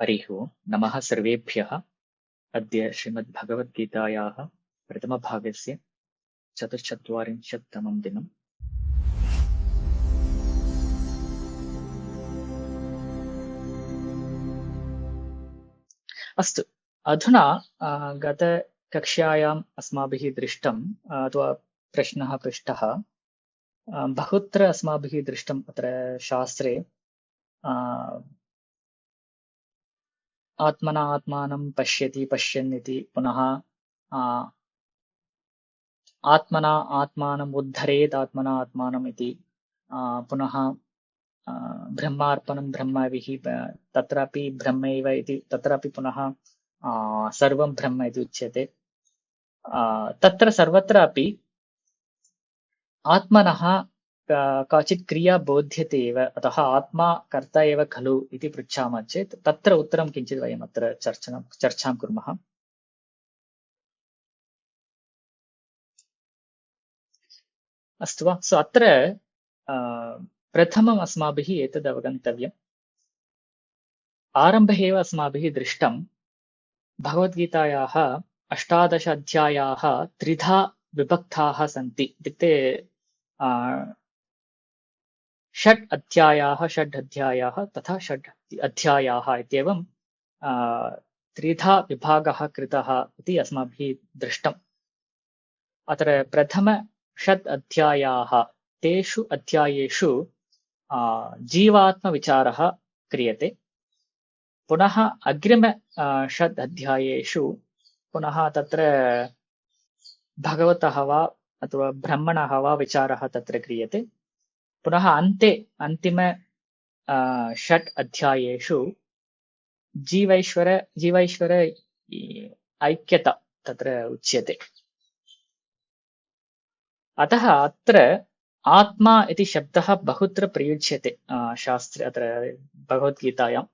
हरिः ओम् नमः सर्वेभ्यः। अद्य श्रीमद्भगवद्गीतायाः प्रथमभागस्य 44तमं दिनम्। अस्तु, अधुना गतकक्ष्यायाम् अस्माभिः दृष्टम् अथवा प्रश्नः पृष्टः। बहुत्र अस्माभिः दृष्टम् अत्र शास्त्रे आत्मना आत्मानं पश्यति पश्यन् इति, पुनः आत्मना आत्मानम् उद्धरेत् आत्मना आत्मानम् इति, पुनः ब्रह्मार्पणं ब्रह्मविः तत्रापि ब्रह्मैव इति, तत्रापि पुनः सर्वं ब्रह्म इति उच्यते। तत्र सर्वत्रापि आत्मनः काचित् क्रिया बोध्यते एव, अतः आत्मा कर्ता एव खलु इति पृच्छामः चेत् तत्र उत्तरं किञ्चित् वयम् अत्र चर्चां कुर्मः। अस्तु वा? सो अत्र प्रथमम् अस्माभिः एतद् अवगन्तव्यम्। आरम्भे एव अस्माभिः दृष्टम् भगवद्गीतायाः 18 अध्यायाः त्रिधा विभक्ताः सन्ति। इत्युक्ते 6 अध्यायाः तथा 6 अध्यायाः इत्येवं त्रिधा विभागः कृतः इति अस्माभिः दृष्टम्। अत्र प्रथम 6 अध्यायाः, तेषु अध्यायेषु जीवात्मविचारः क्रियते। पुनः अग्रिम 6 अध्यायेषु पुनः तत्र भगवतः वा अथवा ब्रह्मणः वा विचारः तत्र क्रियते। पुनः अन्ते अन्तिम 6 अध्यायेषु जीवैश्वर ऐक्यता तत्र उच्यते। अतः अत्र आत्मा इति शब्दः बहुत्र प्रयुज्यते शास्त्रे, अत्र भगवद्गीतायाम्।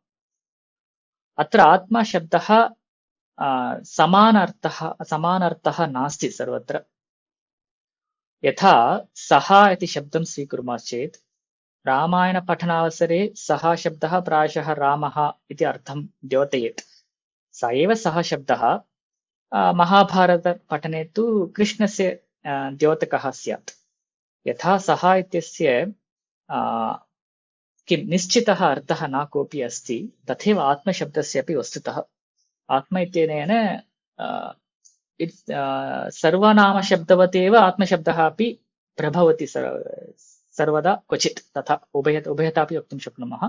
अत्र आत्मा शब्दः समानार्थः नास्ति सर्वत्र। यथा सः इति शब्दं स्वीकुर्मश्चेत् रामायणपठनावसरे सः शब्दः प्रायशः रामः इति अर्थं द्योतयेत्। स एव सः शब्दः महाभारतपठने तु कृष्णस्य द्योतकः स्यात्। यथा सः इत्यस्य किं निश्चितः अर्थः न कोऽपि अस्ति, तथैव आत्मशब्दस्य अपि वस्तुतः आत्म इत्यनेन सर्वनामशब्दवत् एव आत्मशब्दः अपि प्रभवति सर्वदा क्वचित्, तथा उभयतापि वक्तुं शक्नुमः।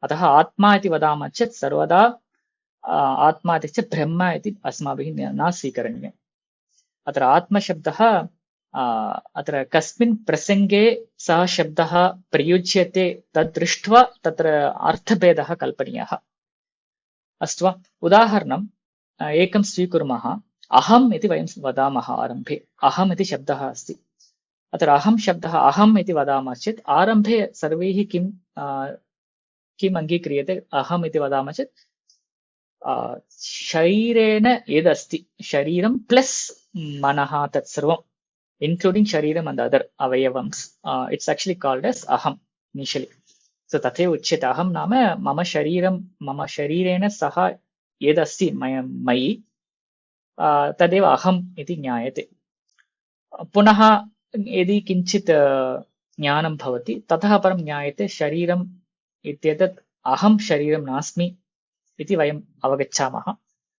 अतः आत्मा इति वदामः चेत् सर्वदा आत्मा इत्यस्य ब्रह्म इति अस्माभिः न स्वीकरणीयम्। अत्र आत्मशब्दः अत्र कस्मिन् प्रसङ्गे सः शब्दः प्रयुज्यते तद् दृष्ट्वा तत्र अर्थभेदः कल्पनीयः। अस्तु वा? उदाहरणम् एकं स्वीकुर्मः। अहम् इति वयं वदामः आरम्भे। अहम् इति शब्दः अस्ति। अत्र अहं शब्दः अहम् इति वदामः चेत् आरम्भे सर्वैः किम् अङ्गीक्रियते? अहम् इति वदामः चेत् शरीरेण यदस्ति, शरीरं प्लस् मनः, तत्सर्वम् including shariram and other avayavams, it's actually called as aham initially. So tatheva uchyate aham नाम मम शरीरेण सह यदस्ति मयि तदेव अहम् इति ज्ञायते। पुनः यदि किञ्चित् ज्ञानं भवति ततः परं ज्ञायते शरीरम् इत्येतत् अहं शरीरं नास्मि इति वयम् अवगच्छामः।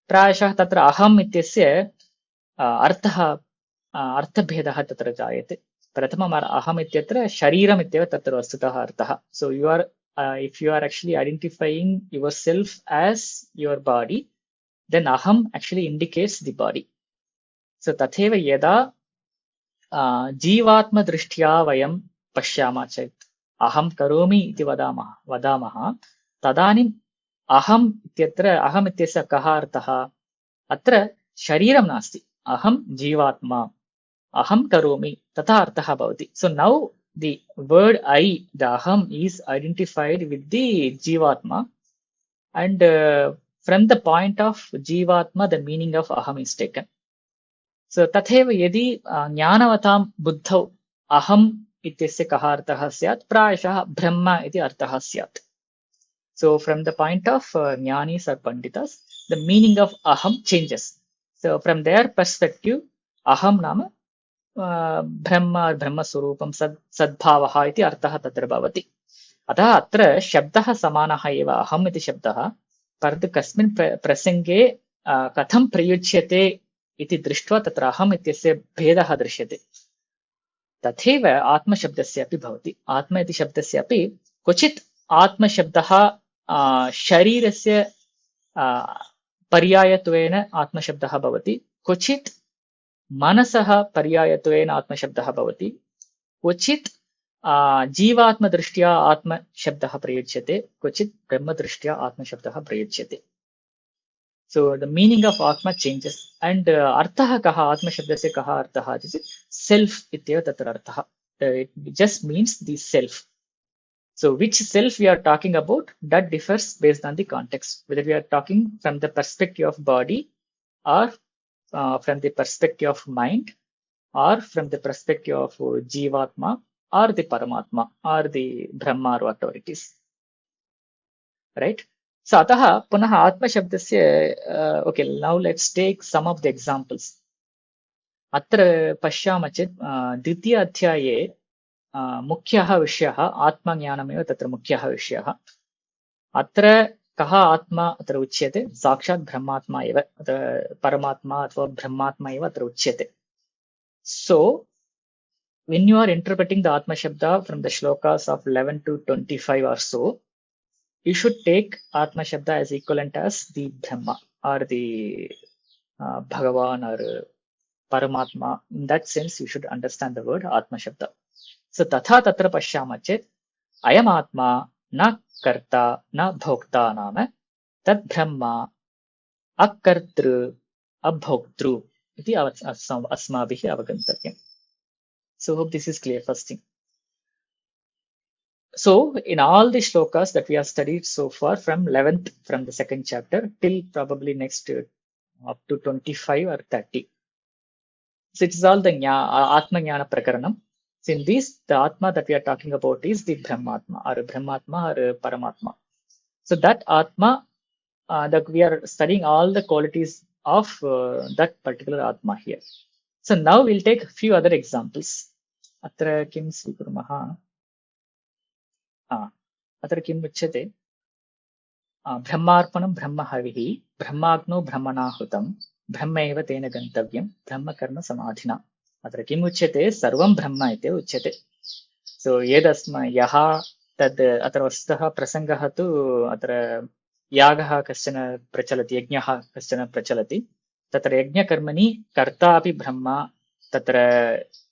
प्रायशः तत्र अहम् इत्यस्य अर्थभेदः तत्र जायते। प्रथमम् अहम् इत्यत्र शरीरम् इत्येव तत्र वस्तुतः अर्थः। So if you are actually identifying yourself as your body, then aham actually indicates the body. So तथैव यदा जीवात्मदृष्ट्या वयं पश्यामः चेत् अहं करोमि इति वदामः तदानीम् अहम् इत्यस्य कः अर्थः? अत्र शरीरं नास्ति, अहं जीवात्मा, अहं करोमि तथा अर्थः भवति। So now the word I, the aham, is identified with the jivatma, and from the point of jivatma the meaning of aham is taken. So तथैव यदि ज्ञानवतां बुद्धौ अहम् इत्यस्य कः अर्थः स्यात्? प्रायशः ब्रह्म इति अर्थः स्यात्। So from the point of jnanis or panditas, the meaning of aham changes. So from their perspective, aham nama ब्रह्म ब्रह्मस्वरूपं सद्भावः इति अर्थः तत्र भवति. अतः अत्र शब्दः समानः एव अहम् इति शब्दः, परन्तु कस्मिन् प्रसङ्गे कथं प्रयुज्यते इति दृष्ट्वा तत्र अहम् इत्यस्य भेदः दृश्यते. तथैव आत्मशब्दस्य अपि भवति. आत्म इति शब्दस्य अपि क्वचित् आत्मशब्दः शरीरस्य पर्यायत्वेन आत्मशब्दः भवति, क्वचित् मनसः पर्यायत्वेन आत्मशब्दः भवति, क्वचित् जीवात्मदृष्ट्या आत्मशब्दः प्रयुज्यते, क्वचित् ब्रह्मदृष्ट्या आत्मशब्दः प्रयुज्यते. So the meaning of atma changes and अर्थः कः आत्मशब्दस्य कः अर्थः चेत् self इत्येव तत्र अर्थः. It just means the self. So which self we are talking about, that differs based on the context, whether we are talking from the perspective of body or from the perspective of mind or from the perspective of Jivatma or the Paramatma or the Brahma or whatever it is. Right? So अतः पुनः आत्मशब्दस्य okay, now let's take some of the examples. अत्र पश्यामः चेत् द्वितीय अध्याये मुख्यः विषयः आत्मज्ञानमेव तत्र मुख्यः विषयः. अत्र कः आत्मा अत्र उच्यते, साक्षात् ब्रह्मात्मा एव, परमात्मा अथवा ब्रह्मात्मा एव अत्र उच्यते. So when you are interpreting the Atma Shabda from the shlokas of 11 to 25 or so, you should take Atma Shabda as equivalent as the Brahma or the Bhagavan or Paramatma. In that sense, you should understand the word Atma Shabda. So तथा तत्र पश्यामः चेत् अयम् आत्मा न कर्ता न भोक्ता नाम तद् ब्रह्मा अकर्तृ अभोक्तृ इति अस्माभिः अवगन्तव्यम्. So hope this is clear. First thing. So in all the shlokas that we have studied so far from 11th, from the second chapter till probably next up to 25 or 30. So it is all the Atma Jnana Prakaranam. So in this, the Atma that we are talking about is the Brahmatma or Paramatma. So that Atma, that we are studying all the qualities of that particular Atma here. So now we'll take a few other examples. Atra kim svikurmaha. अत्र किम् उच्यते, ब्रह्मार्पणं ब्रह्महविः ब्रह्माग्नौ ब्रह्मणाहुतं ब्रह्मैव तेन गन्तव्यं ब्रह्मकर्म समाधिना. अत्र किम् उच्यते, सर्वं ब्रह्म इति उच्यते. सो यः तद् अत्र वस्तुतः प्रसङ्गः तु अत्र यागः कश्चन प्रचलति, यज्ञः कश्चन प्रचलति. तत्र यज्ञकर्मणि कर्ता अपि ब्रह्म, तत्र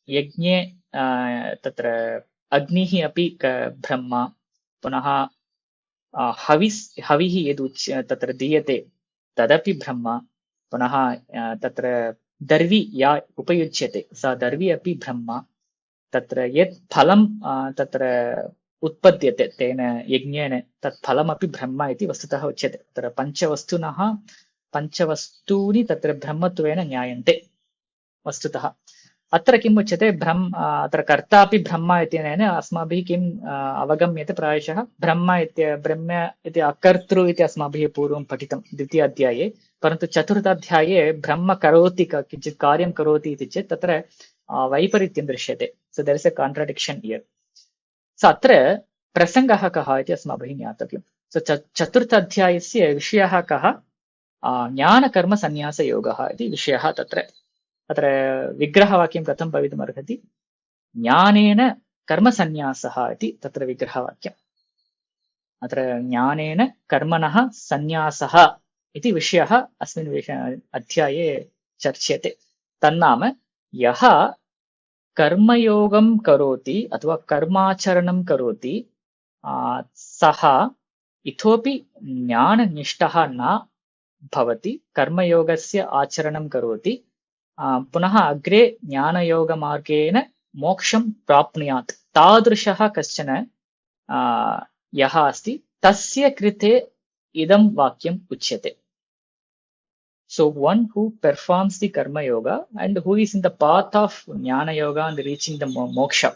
यज्ञे तत्र अग्निः अपि ब्रह्म, पुनः हविः यद् तत्र दीयते तदपि ब्रह्म, पुनः तत्र दर्वी या उपयुज्यते सा दर्वी अपि ब्रह्म, तत्र यत् फलं तत्र उत्पद्यते तेन यज्ञेन तत् फलमपि ब्रह्म इति वस्तुतः उच्यते. तत्र पञ्चवस्तूनि तत्र ब्रह्मत्वेन ज्ञायन्ते वस्तुतः. अत्र किम् उच्यते, अत्र कर्ता अपि ब्रह्म इत्यनेन अस्माभिः किम् अवगम्यते, प्रायशः ब्रह्म इति अकर्तृ इति अस्माभिः पूर्वं पठितं द्वितीय अध्याये. परन्तु चतुर्थाध्याये ब्रह्म करोति, किञ्चित् कार्यं करोति इति चेत् तत्र वैपरीत्यं दृश्यते. So there is a contradiction here. So अत्र प्रसङ्गः कः इति अस्माभिः ज्ञातव्यं. सो चतुर्थ अध्यायस्य विषयः कः, ज्ञानकर्मसन्न्यासयोगः इति विषयः. अत्र विग्रहवाक्यं कथं भवितुमर्हति, ज्ञानेन कर्मसन्न्यासः इति तत्र विग्रहवाक्यम्. अत्र ज्ञानेन कर्मणः सन्न्यासः इति विषयः अस्मिन् अध्याये चर्च्यते. तन्नाम यः कर्मयोगं करोति अथवा कर्माचरणं करोति सः इतोपि ज्ञाननिष्ठः न भवति, कर्मयोगस्य आचरणं करोति, पुनः अग्रे ज्ञानयोगमार्गेण मोक्षं प्राप्नुयात्, तादृशः कश्चन यः अस्ति तस्य कृते इदं वाक्यम् उच्यते. So one who performs the karma yoga and who is in the path of jnana yoga and reaching the moksha,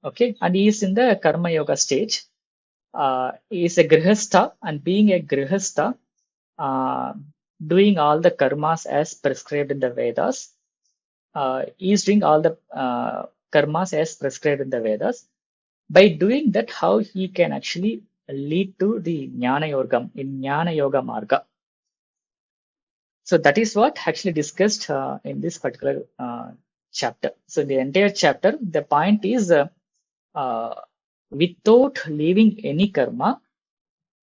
okay, and he is in the karma yoga stage, is a grihastha, and being a grihastha, doing all the karmas as prescribed in the Vedas, is doing all the karmas as prescribed in the Vedas. By doing that, how he can actually lead to the Jnana Yoga in Jnana Yoga Marga. So that is what actually discussed in this particular chapter. So the entire chapter, the point is without leaving any karma,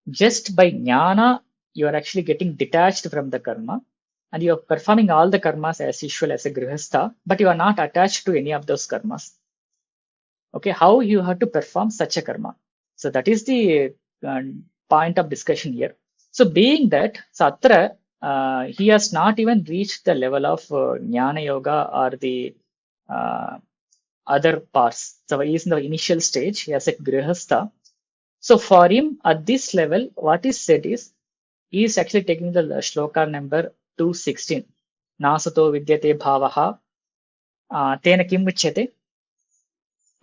just by jnana, you are actually getting detached from the karma, and you are performing all the karmas as usual as a grihastha, but you are not attached to any of those karmas. Okay, how you have to perform such a karma? So that is the point of discussion here. So being that Satra, he has not even reached the level of jnana yoga or the other parts. So he is in the initial stage. He has a grihastha. So for him at this level, what is said is he is actually taking the shloka number 216. Nasato vidyate bhavaha tena kim uchyate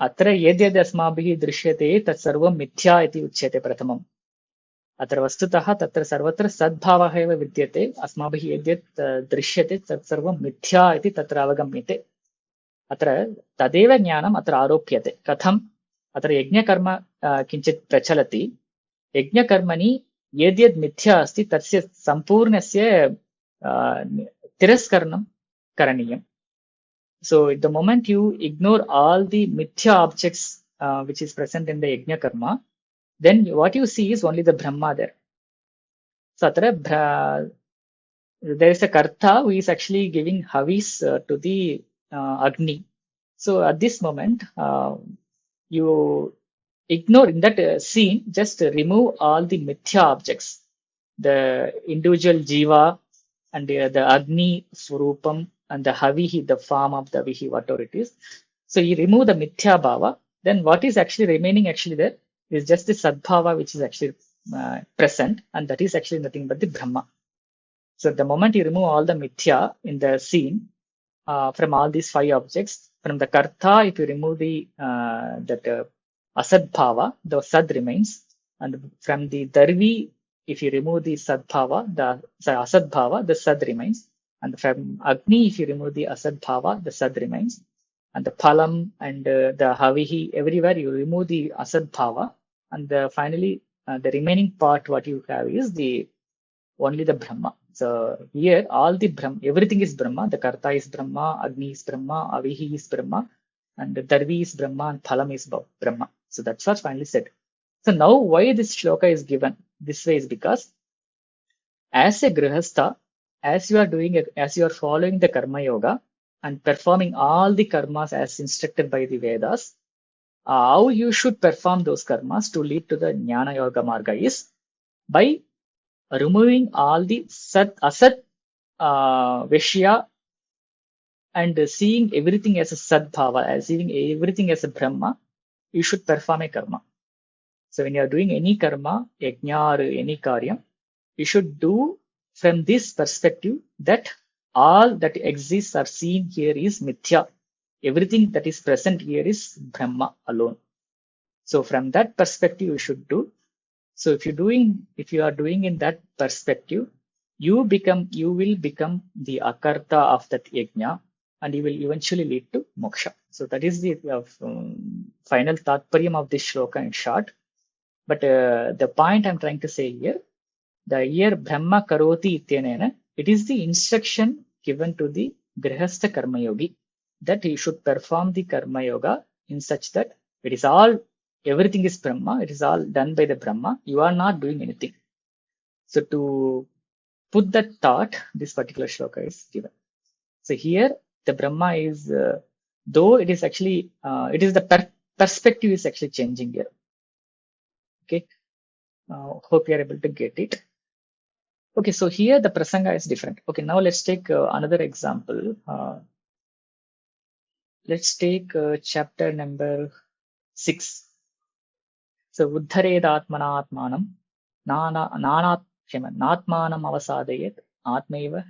अत्र यद्यद् अस्माभिः दृश्यते तत् सर्वं मिथ्या इति उच्यते प्रथमम्. अत्र वस्तुतः तत्र सर्वत्र सद्भावः एव विद्यते. अस्माभिः यद्यत् दृश्यते तत् सर्वं मिथ्या इति तत्र अवगम्यते. अत्र तदेव ज्ञानम् अत्र आरोप्यते. कथम्? अत्र यज्ञकर्म किञ्चित् प्रचलति. यज्ञकर्मणि यद्यद् मिथ्या अस्ति तस्य सम्पूर्णस्य तिरस्करणं करणीयम्. So the moment you ignore all the mithya objects which is present in the yajna karma, then what you see is only the Brahma there. So there is a karta who is actually giving havis to the Agni. So at this moment, you ignore in that scene, just remove all the mithya objects, the individual jiva and the Agni Swarupam and the Havihi, the form of the Vihi, whatever it is. So you remove the Mithya Bhava, then what is actually remaining actually there is just the Sadbhava which is actually present, and that is actually nothing but the Brahma. So the moment you remove all the Mithya in the scene from all these 5 objects, from the Karta, if you remove the Asadbhava, the Sad remains, and from the Darvi, if you remove the Sadbhava, the Asadbhava, the Sad remains. And from Agni, if you remove the Asad Bhava, the Sad remains. And the Phalam and the Havihi, everywhere you remove the Asad Bhava. And finally, the remaining part, what you have is only the Brahma. So here, all the Brahma, everything is Brahma. The Karta is Brahma, Agni is Brahma, Avihi is Brahma, and the Darvi is Brahma, and Phalam is Brahma. So that's what finally said. So now, why this shloka is given this way is because as a Grihastha, as you are following the karma yoga and performing all the karmas as instructed by the Vedas, how you should perform those karmas to lead to the Jnana Yoga Marga is by removing all the Asat Vishya and seeing everything as a Sadbhava, as seeing everything as a Brahma, you should perform a karma. So when you are doing any karma, yajna or any karyam, you should do from this perspective that all that exists or seen here is mithya. Everything that is present here is Brahma alone. So from that perspective you should do. So if you are doing in that perspective, you will become the akarta of that yajna, and you will eventually lead to moksha. So that is the final tatparyam of this shloka in short. But the point I'm trying to say here, the year Brahma Karoti Ityanena, it is the instruction given to the Grihastha Karma Yogi that he should perform the Karma Yoga in such that it is all, everything is Brahma, it is all done by the Brahma, you are not doing anything. So to put that thought, this particular shloka is given. So here the Brahma is, though it is actually, it is the perspective is actually changing here. Okay, hope you are able to get it. Okay, so here the prasanga is different. Okay, now let's take another example. Let's take chapter number 6. So, Uddharedatmanatmanam natmanam avasadayet atmaiva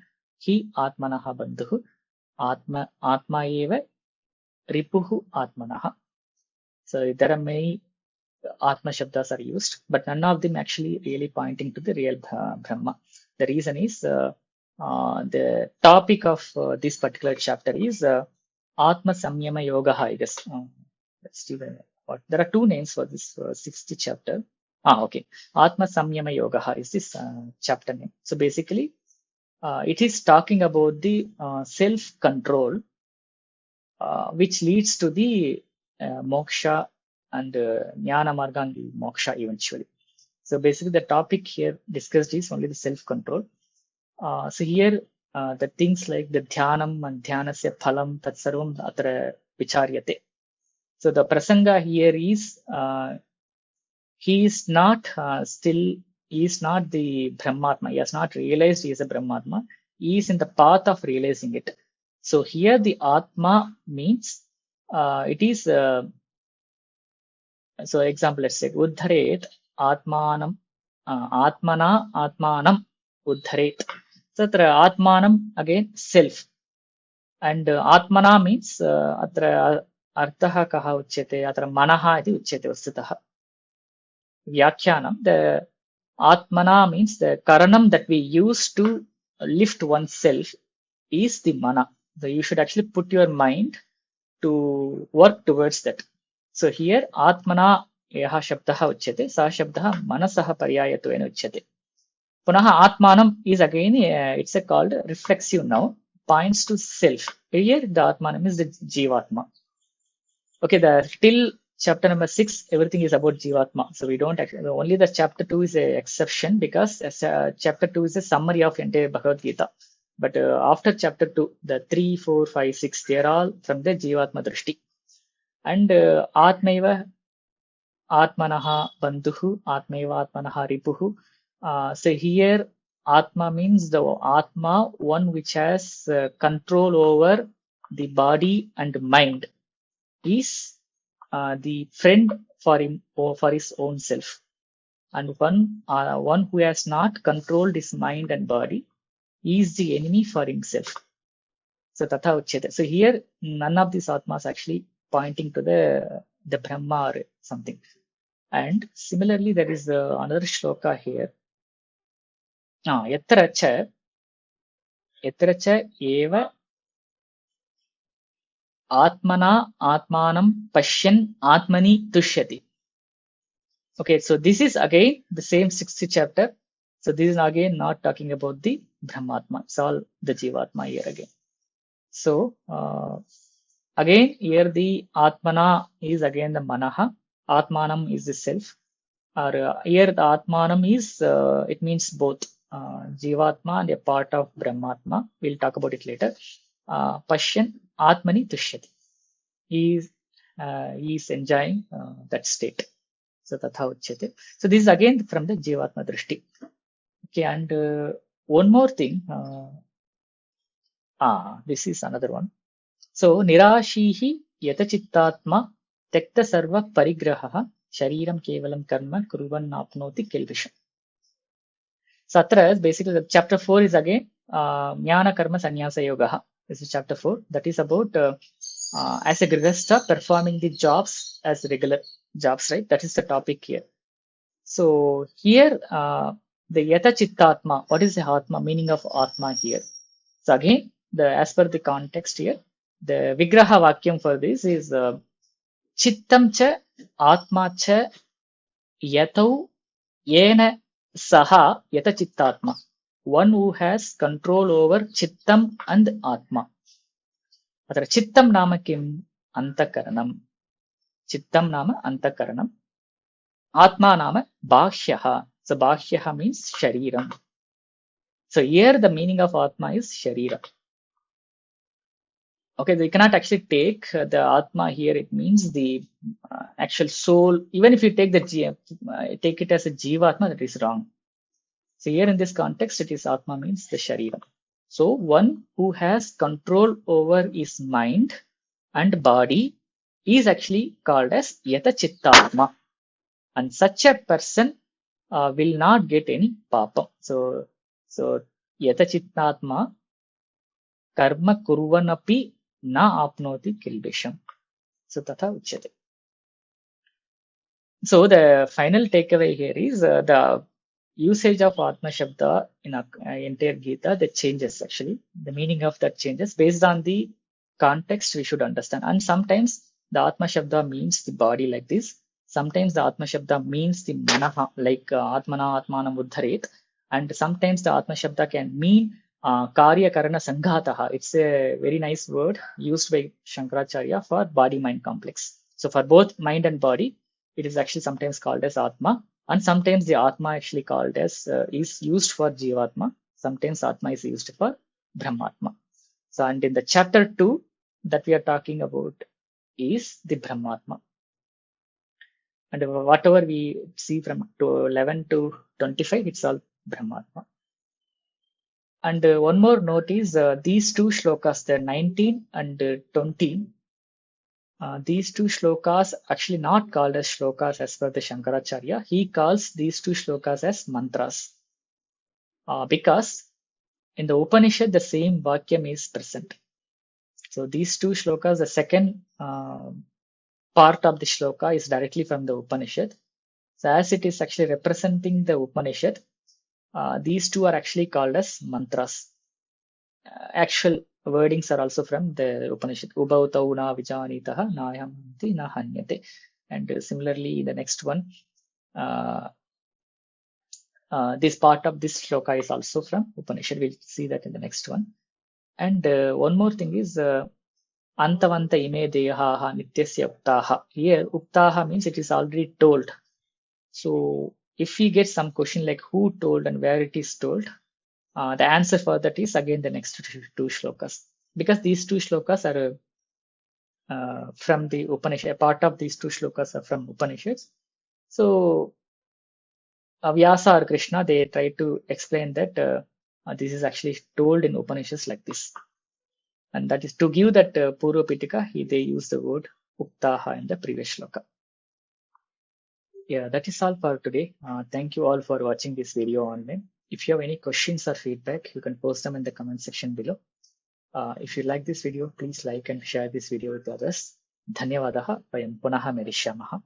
hi atmanaha bandhuhu atma eva ripuhu atmanaha. So there are many Atma Shabdas are used, but none of them actually really pointing to the real Brahma. The reason is the topic of this particular chapter is Atma Samyama Yoga, I guess. Let's see what there are two names for this 60th chapter. Okay. Atma Samyama Yoga is this chapter name. So basically, it is talking about the self-control, which leads to the moksha and jnana marga and the moksha eventually. So basically, the topic here discussed is only the self-control. So here, the things like the dhyanam and dhyanasya phalam tatsarvam atra vicharyate. So the prasanga here is he is not he is not the Brahmatma. He has not realized he is a Brahmatma. He is in the path of realizing it. So here the Atma means it is, so example, let's say, Uddharet Atmanam, Atmana Atmanam Uddharet. So Atmanam, again, self. And Atmana means atra artha kaha uchyate, atra manaha iti uchyate vastutah. Vyakhyanam, the Atmana means the karanam that we use to lift oneself is the mana. So you should actually put your mind to work towards that. So here Atmana yaha shabdaha uchyate, sa shabdaha manasaha paryayatvena uchyate. Punaha Atmanam is again, it's a called reflexive noun, points to self. Here the Atmanam is the Jivatma. Okay, till chapter number 6, everything is about Jivatma. So we don't actually, only the chapter 2 is an exception because chapter 2 is a summary of entire Bhagavad Gita. But after chapter 2, the 3, 4, 5, 6, they are all from the Jivatma Drishti. And Atmaiva Atmanaha Bandhuhu, Atmaiva Atmanaha Ripuhu. So here Atma means the Atma, one which has control over the body and mind, is the friend for him or for his own self. And one who has not controlled his mind and body is the enemy for himself. So tatha uchyate. So here none of these atmas actually pointing to the Brahma or something. And similarly, there is another shloka here. Yatracha eva atmana atmanam pashyan atmani tushyati. Okay, so this is again the same 60th chapter. So this is again not talking about the Brahmatma. It's all the Jivatma here again. So again here the Atmana is again the Manaha. Atmanam is the self. Or here the Atmanam is, it means both Jivatma and a part of Brahmatma. We'll talk about it later. Pashyan Atmani Tushyati. He is enjoying that state. So tatha uchyate. So this is again from the Jivatma Drishti. Okay, and one more thing. This is another one. So Nirashihi Yatachittatma Tekta Sarva Parigraha Shariram Kevalam Karma Kuruvan Napnoti Kilvisham. Satra, basically the chapter 4 is again Jnana Karma Sannyasa Yoga. This is chapter 4. That is about as a grihastha performing the jobs as regular jobs, right? That is the topic here. So here the Yata Chittatma, what is the Atma, meaning of Atma here? So again, as per the context here, the Vigraha Vakyam for this is Chittam cha Atma cha Yatau Yena Saha Yata Chittatma. One who has control over Chittam and Atma. Atra Chittam nama kim Antakaranam. Chittam nama Antakaranam. Atma nama Bhashyaha. So Bhashyaha means Shariram. So here the meaning of Atma is Sharira. Okay, so you cannot actually take the Atma here. It means the actual soul. Even if you take take it as a Jivatma, that is wrong. So here in this context, it is Atma means the Sharira. So one who has control over his mind and body is actually called as Yata Chittatma. And such a person will not get any papa. So Yata Chittatma karma kurvanapi na apnoti kilbisham. So tatha uchyate. So the final takeaway here is the usage of Atma Shabda in entire Gita that changes actually. The meaning of that changes based on the context we should understand. And sometimes the Atma Shabda means the body like this. Sometimes the Atma Shabda means the manaha like Atmana Atmanam Uddharet. And sometimes the Atma Shabda can mean Karya Karana Sanghataha. It's a very nice word used by Shankaracharya for body mind complex. So for both mind and body, it is actually sometimes called as Atma, and sometimes the Atma actually called as is used for Jivatma. Sometimes Atma is used for Brahmatma. So, and in the chapter 2 that we are talking about is the Brahmatma. And whatever we see from 11 to 25, it's all Brahmatma. And one more note is these two shlokas, the 19 and 20, these two shlokas actually not called as shlokas as per the Shankaracharya. He calls these two shlokas as mantras because in the Upanishad the same Vakyam is present. So these two shlokas, the second part of the shloka is directly from the Upanishad. So as it is actually representing the Upanishad, these two are actually called as mantras. Actual wordings are also from the Upanishad. Ubhautau na vijanitaha nayamanti na hanyate. And similarly, the next one, this part of this shloka is also from Upanishad. We'll see that in the next one. And one more thing is Antavanta ime dehaha nityasya uktaha. Here, uktaha means it is already told. So if we get some question like who told and where it is told, the answer for that is again the next two shlokas. Because these two shlokas are from the Upanishad, a part of these two shlokas are from Upanishads. So Vyasa or Krishna, they try to explain that this is actually told in Upanishads like this. And that is to give that Purva Pitika, they use the word Uktaha in the previous shloka. Yeah, that is all for today. Thank you all for watching this video online. If you have any questions or feedback, you can post them in the comment section below. If you like this video, please like and share this video with others. Dhanyavadaha. Vayam punaha merishyamaha.